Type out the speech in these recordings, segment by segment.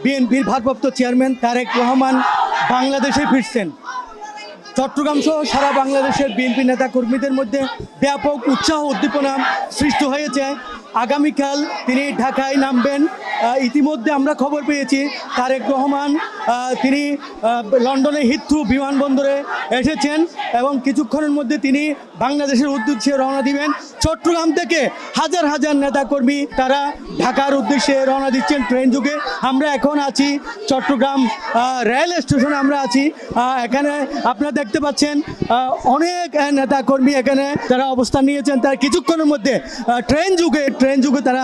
বিএনপির ভারপ্রাপ্ত চেয়ারম্যান তারেক রহমান বাংলাদেশে ফিরছেন। চট্টগ্রাম সহ সারা বাংলাদেশের বিএনপি নেতা কর্মীদের মধ্যে ব্যাপক উৎসাহ উদ্দীপনা সৃষ্টি হয়েছে। আগামীকাল তিনি ঢাকায় নামবেন। ইতিমধ্যে আমরা খবর পেয়েছি তারেক রহমান তিনি লন্ডনে হিথ্রো বিমানবন্দরে এসেছেন এবং কিছুক্ষণের মধ্যে তিনি বাংলাদেশের উদ্দেশ্যে রওনা দিবেন। চট্টগ্রাম থেকে হাজার হাজার নেতাকর্মী তারা ঢাকার উদ্দেশ্যে রওনা দিচ্ছেন ট্রেন যুগে। আমরা এখন আছি চট্টগ্রাম রেল স্টেশনে আমরা আছি। এখানে আপনারা দেখতে পাচ্ছেন অনেক নেতাকর্মী এখানে তারা অবস্থান নিয়েছেন। তারা কিছুক্ষণের মধ্যে ট্রেন যুগে তারা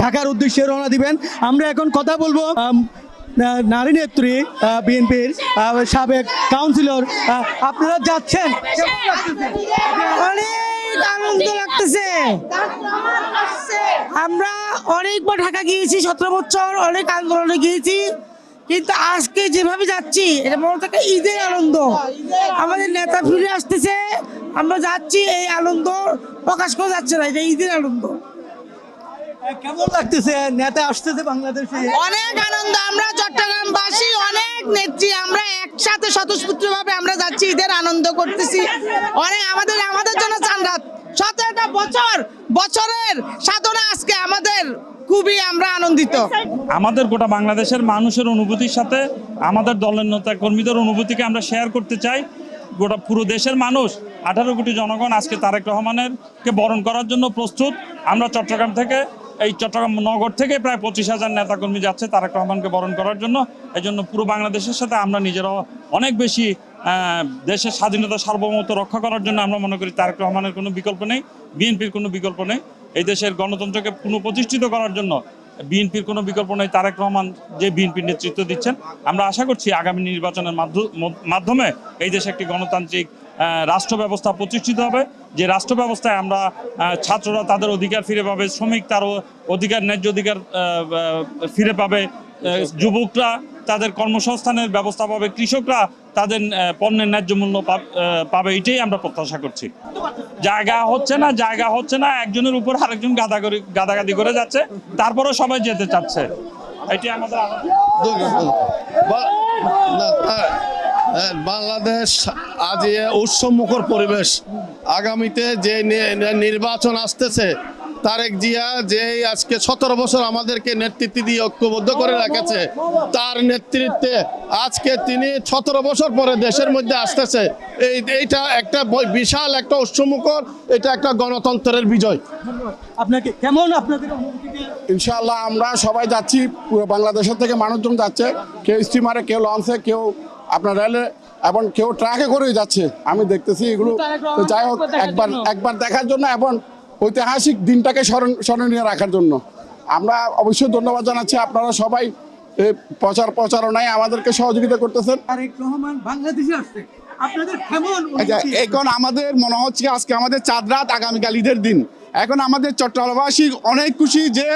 ঢাকার উদ্দেশ্যে রওনা দিবেন। আমরা এখন কথা বলবো নারী নেত্রী বিএনপির সাবেক কাউন্সিলর। আপনারা যাচ্ছেন, অনেক আনন্দ লাগতেছে। আমরা অনেকবার ঢাকা গিয়েছি, 17 বছর অনেক আন্দোলনে গিয়েছি, কিন্তু আজকে যেভাবে যাচ্ছি এটা মনে থাকে ঈদের আনন্দ। আমাদের নেতা ফিরে আসতেছে, আমরা যাচ্ছি, এই আনন্দ প্রকাশ করা যাচ্ছে না, এটা ঈদের আনন্দ। কেমন লাগতেছে নেতা আসতেছে বাংলাদেশে? অনেক আনন্দ। আমরা চট্টগ্রামবাসী অনেক নেত্রী, আমরা একসাথে স্বতঃস্ফূর্তভাবে আমরা যাচ্ছি, ঈদের আনন্দ করতেছি। অনেক আমাদের জন্য চান্দাত 17টা বছরের সাধনা আজকে আমাদের খুবই আমরা আনন্দিত। আমাদের গোটা বাংলাদেশের মানুষের অনুভূতির সাথে আমাদের দলের নেতা কর্মীদের অনুভূতিকে আমরা শেয়ার করতে চাই। গোটা পুরো দেশের মানুষ 18 কোটি জনগণ আজকে তারেক রহমানের কে বরণ করার জন্য প্রস্তুত। আমরা চট্টগ্রাম থেকে, এই চট্টগ্রাম নগর থেকে প্রায় 25,000 নেতাকর্মী যাচ্ছে তারেক রহমানকে বরণ করার জন্য। এই জন্য পুরো বাংলাদেশের সাথে আমরা নিজেরাও অনেক বেশি দেশের স্বাধীনতা সার্বভৌমত্ব রক্ষা করার জন্য আমরা মনে করি তারেক রহমানের কোনো বিকল্প নেই, বিএনপির কোনো বিকল্প নেই। এই দেশের গণতন্ত্রকে পুনঃপ্রতিষ্ঠিত করার জন্য বিএনপির কোনো বিকল্প নেই। তারেক রহমান যে বিএনপির নেতৃত্ব দিচ্ছেন, আমরা আশা করছি আগামী নির্বাচনের মাধ্যমে এই দেশে একটি গণতান্ত্রিক রাষ্ট্র ব্যবস্থা প্রতিষ্ঠিত হবে। যে রাষ্ট্র ব্যবস্থায় আমরা ছাত্ররা তাদের অধিকার ফিরে পাবে, শ্রমিক তার অধিকার ন্যায্য অধিকার ফিরে পাবে, যুবকরা তাদের কর্মসংস্থানের ব্যবস্থা পাবে, কৃষকরা তাদের পণ্যের ন্যায্য মূল্য পাবে। এটাই আমরা প্রত্যাশা করছি। জায়গা হচ্ছে না, একজনের উপর আরেকজন গাদাগাদি করে যাচ্ছে, তারপরেও সবাই যেতে চাচ্ছে। এটাই আমাদের বাংলাদেশ আজ উৎসবমুখর পরিবেশ। আগামীতে যে নির্বাচন আসতেছে, তারেক জিয়া যে আজকে 17 বছর আমাদেরকে নেতৃত্ব দিয়ে ঐক্যবদ্ধ করে রেখেছে, তার নেতৃত্বে আজকে তিনি 17 বছর পরে দেশের মধ্যে আসতেছে। এইটা একটা বিশাল একটা উৎসবমুখর, এটা একটা গণতন্ত্রের বিজয়। আপনাকে কেমন আপনাদের অনুভূতি? ইনশাআল্লাহ আমরা সবাই যাচ্ছি, পুরো বাংলাদেশের থেকে মানুষজন যাচ্ছে, কেউ স্টিমারে, কেউ লঞ্চে, কেউ আপনার রেলে এবং কেউ ট্রাকে করেই যাচ্ছে। আমি দেখতেছি এগুলো। তো যাই হোক, একবার দেখার জন্য এবং ঐতিহাসিক দিনটাকে স্মরণীয় রাখার জন্য আমরা অবশ্যই ধন্যবাদ জানাচ্ছি। আপনারা সবাই প্রচারণায় আমাদেরকে সহযোগিতা করতেছেন। তারেক রহমান বাংলাদেশে আসছে, আপনাদের কেমন? এখন আমাদের মনে হচ্ছে আজকে আমাদের চাঁদ রাত, আগামীকাল ঈদের দিন। এখন আমাদের চট্টগ্রামবাসী অনেক খুশি যে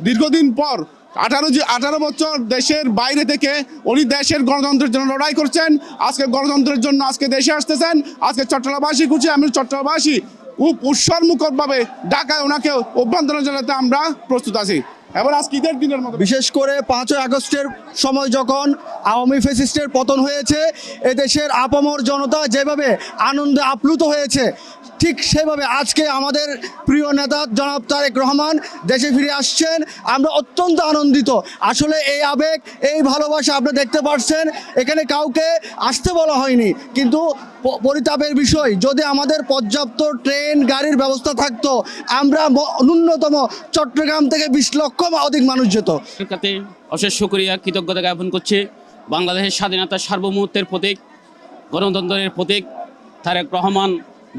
দীর্ঘদিন পর 18 বছর দেশের বাইরে থেকে উনি দেশের গণতন্ত্রের জন্য লড়াই করছেন। আজকে গণতন্ত্রের জন্য আজকে দেশে আসতেছেন। আজকে চট্টগ্রামবাসী খুশি, আমি চট্টগ্রামবাসী খুব উৎসবমুখরভাবে ঢাকায় ওনাকে অভ্যন্তরীণ জানাতে আমরা প্রস্তুত আছি। এবার আজকে ঈদের দিনের মতো, বিশেষ করে 5ই আগস্টের সময় যখন আওয়ামী ফ্যাসিস্টের পতন হয়েছে, এদেশের আপামর জনতা যেভাবে আনন্দে আপ্লুত হয়েছে, ঠিক সেভাবে আজকে আমাদের প্রিয় নেতা জনাব তারেক রহমান দেশে ফিরে আসছেন। আমরা অত্যন্ত আনন্দিত। আসলে এই আবেগ, এই ভালোবাসা আপনি দেখতে পাচ্ছেন, এখানে কাউকে আসতে বলা হয়নি, কিন্তু পরিতাপের বিষয়, যদি আমাদের পর্যাপ্ত ট্রেন গাড়ির ব্যবস্থা থাকতো, আমরা ন্যূনতম চট্টগ্রাম থেকে 20 লক্ষ বা অধিক মানুষ যেত। অশেষ শুকরিয়া, কৃতজ্ঞতা জ্ঞাপন করছি। বাংলাদেশের স্বাধীনতার সার্বভৌমত্বের প্রতীক, গণতন্ত্রের প্রতীক তারেক রহমান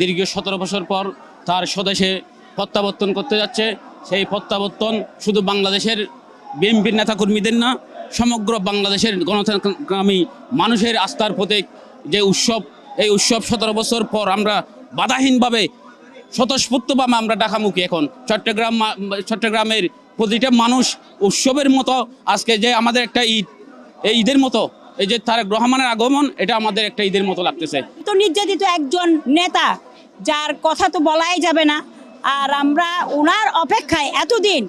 দীর্ঘ 17 বছর পর তার স্বদেশে প্রত্যাবর্তন করতে যাচ্ছে। সেই প্রত্যাবর্তন শুধু বাংলাদেশের বিএনপির নেতাকর্মীদের না, সমগ্র বাংলাদেশের গণতন্ত্রকামী মানুষের আস্থার প্রতীক যে উৎসব। এই উৎসব 17 বছর পর আমরা বাধাহীনভাবে স্বতঃস্ফূর্তভাবে আমরা ঢাকামুখী। এখন চট্টগ্রামের প্রতিটা মানুষ উৎসবের মতো আজকে যে আমাদের একটা ঈদ, এই ঈদের মতো এই যে তারেক রহমানের আগমন, এটা আমাদের একটা ঈদের মতো লাগতেছে। তো নির্যাতিত একজন নেতা, যার কথা তো বলাই যাবে না। আর আমরা ওনার অপেক্ষায় এতদিন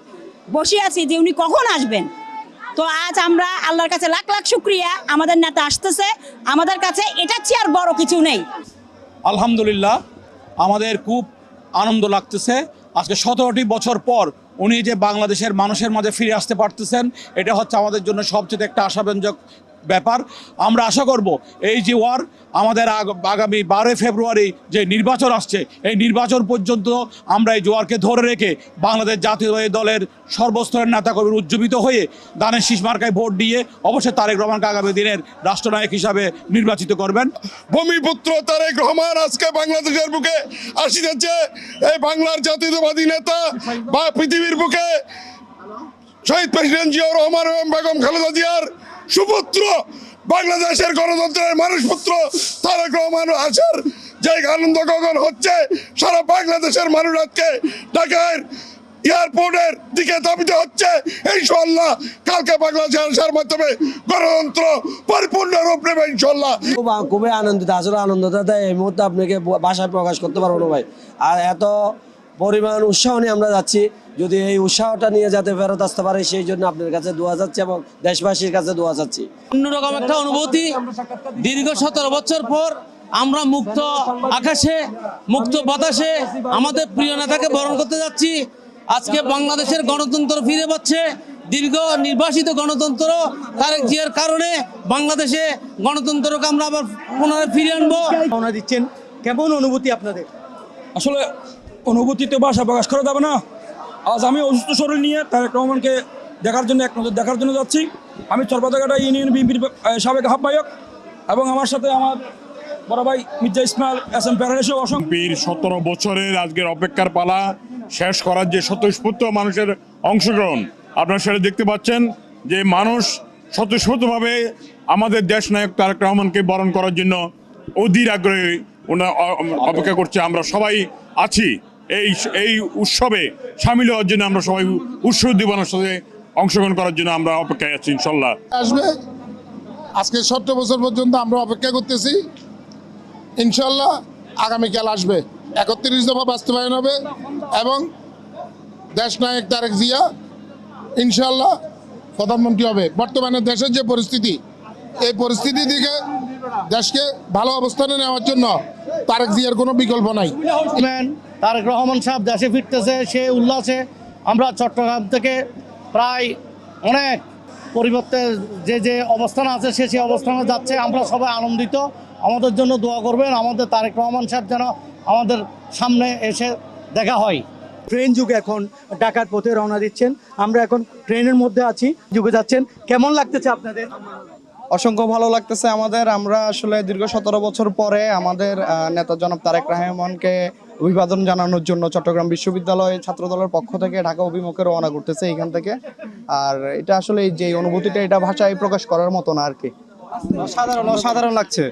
বসে আছি যে উনি কখন আসবেন। তো আজ আমরা আল্লাহর কাছে লাখ লাখ শুক্রিয়া, আমাদের নেতা আসতেছে, আমাদের কাছে এটার চেয়ে আর বড় কিছু নেই। আলহামদুলিল্লাহ, আমাদের খুব আনন্দ লাগতেছে। আজকে 17টি বছর পর উনি যে বাংলাদেশের মানুষের মাঝে ফিরে আসতে পারতেছেন, এটা হচ্ছে আমাদের জন্য সবচেয়ে একটা আশাব্যঞ্জক ব্যাপার। আমরা আশা করব এই যে ওয়ার আমাদের আগামী 12 ফেব্রুয়ারি যে নির্বাচন আসছে, এই নির্বাচন পর্যন্ত আমরা এই জোয়ারকে ধরে রেখে বাংলাদেশ জাতীয়তাবাদী দলের সর্বস্তরের নেতাকর্মীর উজ্জীবিত হয়ে দানের শীষ মার্কায় ভোট দিয়ে অবশ্যই তারেক রহমানকে আগামী দিনের রাষ্ট্রনায়ক হিসাবে নির্বাচিত করবেন। ভূমিপুত্র তারেক রহমান আজকে বাংলাদেশের বুকে আসিতেছে। এই বাংলার জাতীয়তাবাদী নেতা বা পৃথিবীর বুকে শহীদ প্রেসিডেন্ট জিয়াউর রহমান এবং বেগম খালেদা জিয়ার সুপুত্র, বাংলাদেশের গণতন্ত্রের মানুষ পুত্র তারেক রহমান আসার যে আনন্দ গগন হচ্ছে, সারা বাংলাদেশের মানুষ আজকে ঢাকার এয়ারপোর্টের দিকে ধাবিত হচ্ছে। ইনশাআল্লাহ কালকে বাংলাদেশে আসার মাধ্যমে গণতন্ত্র পরিপূর্ণ রূপ নেবে ইনশাআল্লাহ। খুবই আনন্দিত, আসলে আনন্দটা দেয় এই মুহূর্তে আপনাকে ভাষায় প্রকাশ করতে পারবো না ভাই। আর এত পরিমাণ উৎসাহ নিয়ে আমরা যাচ্ছি, যদি এই উৎসাহটা নিয়ে যাতে ফেরত আসতে পারে সেই জন্য আপনার কাছে দোয়া চাচ্ছি এবং দেশবাসীর কাছে দোয়া চাচ্ছি। অন্যরকম একটা অনুভূতি, দীর্ঘ 17 বছর পর আমরা মুক্ত আকাশে, মুক্ত বাতাসে আমাদের প্রিয় নেতাকে বরণ করতে যাচ্ছি। আজকে বাংলাদেশের গণতন্ত্র ফিরে পাচ্ছে, দীর্ঘ নির্বাসিত গণতন্ত্র তারেক জিয়ার কারণে বাংলাদেশে গণতন্ত্রকে আমরা আবার পুনরায় ফিরে আনবো। রওনা দিচ্ছেন, কেমন অনুভূতি আপনাদের? আসলে অনুভূতিতে ভাষা প্রকাশ করা যাবে না। আজ আমি অসুস্থ শরীর নিয়ে তারেক রহমানকে দেখার জন্য, এক নজর দেখার জন্য যাচ্ছি। আমি চরপাতাঘাটা ইউনিয়ন বিএনপির সাবেক আহ্বায়ক এবং আমার সাথে আমার বড় ভাই মির্জা ইসমাইল এসএম প্যারাডেসও অসংখ্য। 17 বছরের আজকের অপেক্ষার পালা শেষ করার যে স্বতঃস্ফূর্ত মানুষের অংশগ্রহণ আপনারা সেটা দেখতে পাচ্ছেন, যে মানুষ স্বতঃস্ফূর্তভাবে আমাদের দেশ নায়ক তারেক রহমানকে বরণ করার জন্য অধীর আগ্রহে অপেক্ষা করছে। আমরা সবাই আছি এই উৎসবে সামিল হওয়ার জন্য, আমরা সবাই উৎসব উদ্দীপনার সাথে অংশগ্রহণ করার জন্য আমরা অপেক্ষায় আছি। ইনশাল্লাহ আসবে। আজকে 17 বছর পর্যন্ত আমরা অপেক্ষা করতেছি। ইনশাল্লাহ আগামীকাল আসবে, 31 দফা বাস্তবায়ন হবে এবং দেশ নায়ক তারেক জিয়া ইনশাল্লাহ প্রধানমন্ত্রী হবে। বর্তমানে দেশের যে পরিস্থিতি, এই পরিস্থিতি থেকে দেশকে ভালো অবস্থানে নেওয়ার জন্য তারেক জিয়ার কোনো বিকল্প নাই। তারেক রহমান সাহেব দেশে ফিরতেছে, সে উল্লাসে আমরা চট্টগ্রাম থেকে প্রায় অনেক পরিবর্তে যে অবস্থান আছে সে অবস্থানে যাচ্ছে। আমরা সবাই আনন্দিত, আমাদের জন্য দোয়া করবেন, আমাদের তারেক রহমান সাহেব যেন আমাদের সামনে এসে দেখা হয়। ট্রেন যুগে এখন ঢাকার পথে রওনা দিচ্ছেন, আমরা এখন ট্রেনের মধ্যে আছি, যুগে যাচ্ছেন। কেমন লাগতেছে আপনাদের? অসংখ্য ভালো লাগতেছে আমাদের। আমরা আসলে দীর্ঘ 17 বছর পরে আমাদের নেতা জনাব তারেক রহমানকে অভিবাদন জানানোর জন্য চট্টগ্রাম বিশ্ববিদ্যালয় ছাত্রদলের পক্ষ থেকে ঢাকা অভিমুখে রওনা করতেছে এখান থেকে। আর এটা আসলে যে অনুভূতিটা, এটা ভাষায় প্রকাশ করার মতো না আর কি। অসাধারণ লাগছে।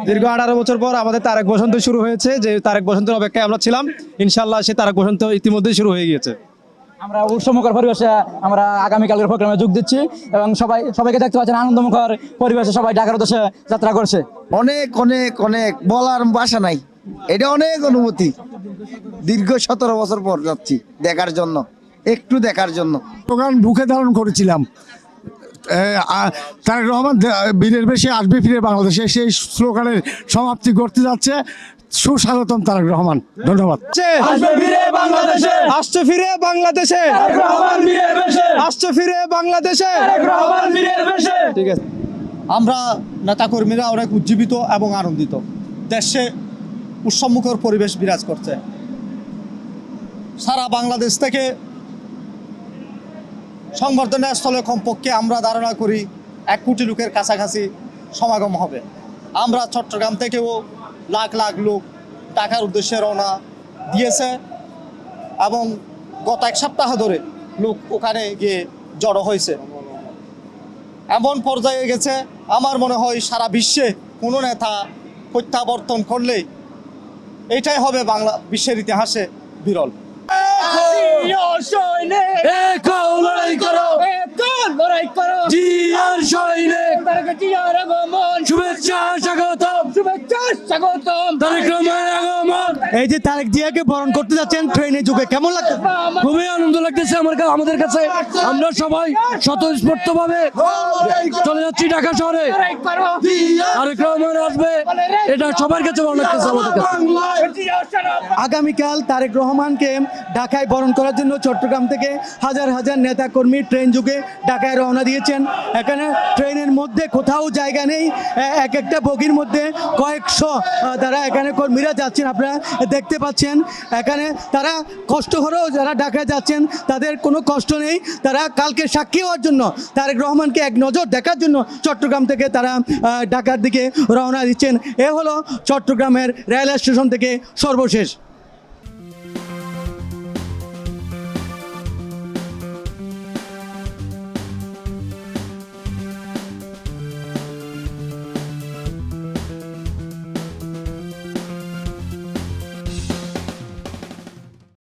দীর্ঘ 18 বছর পর আমাদের তারেক বসন্ত শুরু হয়েছে, যে তারেক বসন্তের অপেক্ষায় আমরা ছিলাম। ইনশাআল্লাহ সে তারেক বসন্ত ইতিমধ্যেই শুরু হয়ে গিয়েছে। আমরা উৎসবমুখর পরিবেশে আমরা আগামীকালের প্রোগ্রামে যোগ দিচ্ছি এবং সবাইকে দেখতে পাচ্ছেন আনন্দমুখর পরিবেশে সবাই ঢাকার উদ্দেশ্যে যাত্রা করছে। অনেক অনেক অনেক বলার ভাষা নাই, এটা অনেক অনুভূতি। দীর্ঘ 17 বছর পর যাচ্ছি দেখার জন্য, একটু দেখার জন্য। স্লোগান বুকে ধারণ করেছিলাম, তারেক রহমান বীরের বেশে আসবে ফিরে বাংলাদেশে, সেই স্লোগানের সমাপ্তি করতে যাচ্ছে। সুস্বাগতম তারেক রহমান, ধন্যবাদ। আসবে ফিরে বাংলাদেশে, আসছে ফিরে বাংলাদেশে, আসছে ফিরে বাংলাদেশে। ঠিক আছে, আমরা নেতাকর্মীরা অনেক উজ্জীবিত এবং আনন্দিত। দেশে উৎসবমুখর পরিবেশ বিরাজ করছে। সারা বাংলাদেশ থেকে সংবর্ধনা স্থলে কমপক্ষে আমরা ধারণা করি 1 কোটি লোকের কাছাকাছি সমাগম হবে। আমরা চট্টগ্রাম থেকেও লাখ লাখ লোক ঢাকার উদ্দেশ্যে রওনা দিয়েছে এবং গত 1 সপ্তাহ ধরে লোক ওখানে গিয়ে জড়ো হয়েছে। এমন পর্যায়ে গেছে, আমার মনে হয় সারা বিশ্বে কোনো নেতা প্রত্যাবর্তন করলে এটাই হবে বাংলা বিশ্বের ইতিহাসে বিরল। শুভেচ্ছা স্বাগতম, শুভেচ্ছা স্বাগতম, তারেক রহমানের আগমন। এই যে তারেক জিয়াকে বরণ করতে যাচ্ছেন ট্রেনে যুগে, কেমন লাগছে? খুবই আনন্দ লাগতেছে আমাদের কাছে। আমরা সবাই স্বতঃস্ফূর্তভাবে চলে যাচ্ছি ঢাকা শহরে। তারেক রহমান আসবে, এটা সবার কাছে ভালো লাগতেছে আমাদের কাছে। আগামীকাল তারেক রহমানকে ঢাকায় বরণ করার জন্য চট্টগ্রাম থেকে হাজার হাজার নেতা কর্মী ট্রেন যুগে ঢাকায় রওনা দিয়েছেন। এখানে ট্রেনের মধ্যে কোথাও জায়গা নেই, এক একটা বগির মধ্যে কয়েকশো তারা এখানে কর্মীরা যাচ্ছেন, আপনারা দেখতে পাচ্ছেন। এখানে তারা কষ্ট করেও যারা ঢাকায় যাচ্ছেন তাদের কোনো কষ্ট নেই, তারা কালকে সাক্ষী হওয়ার জন্য তারেক রহমানকে এক নজর দেখার জন্য চট্টগ্রাম থেকে তারা ঢাকার দিকে রওনা দিচ্ছেন। এ হলো চট্টগ্রামের রেল স্টেশন থেকে সর্বশেষ।